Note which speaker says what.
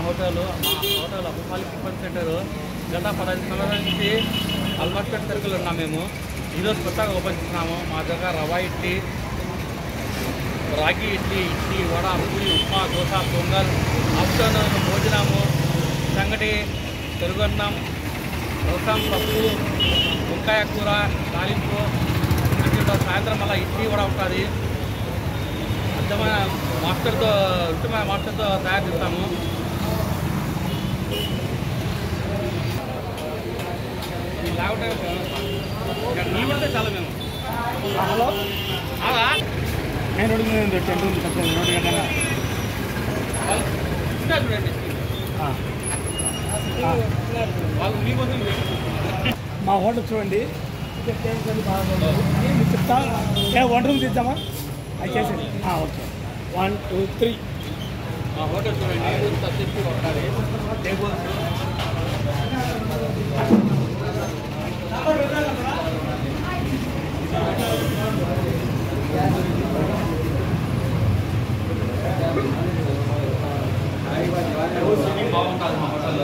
Speaker 1: Hotel అబ్బుపాలి tiffin centre గత 15 సంవత్సరాల నుంచి అల్వాస్పేట్ సర్కిల్ ఉన్నాం మేము. ఈరోజు కొత్తగా ఓపెన్ చేసినాము. మా దగ్గర రవా ఇడ్లీ, రాగి ఇడ్లీ, వడ, పూరి, ఉప్మా, దోశ, పొంగల్, ఆఫ్టర్నూన్ భోజనము, సంగటి, పెరుగన్నం, రసం, పప్పు, వంకాయ కూర, తాలింపు. సాయంత్రం మళ్ళీ ఇడ్లీ కూడా ఉంటుంది. ఉత్తమైన మాస్టర్తో తయారు చేస్తాము. నీ పడితే చాలా మేము
Speaker 2: హలో నేను
Speaker 1: చూడండి వాళ్ళు మీకోసం
Speaker 2: మా హోటల్ చూడండి. మీకు చెప్తా 1 రూమ్ తీద్దామా? అది చేసేది. ఓకే 1 2 3.
Speaker 1: మా హోటల్ చూడండి. సబ్జెక్ట్ ఉండాలి. టేబుల్స్ బాగుంటుంది మా హోటల్లో.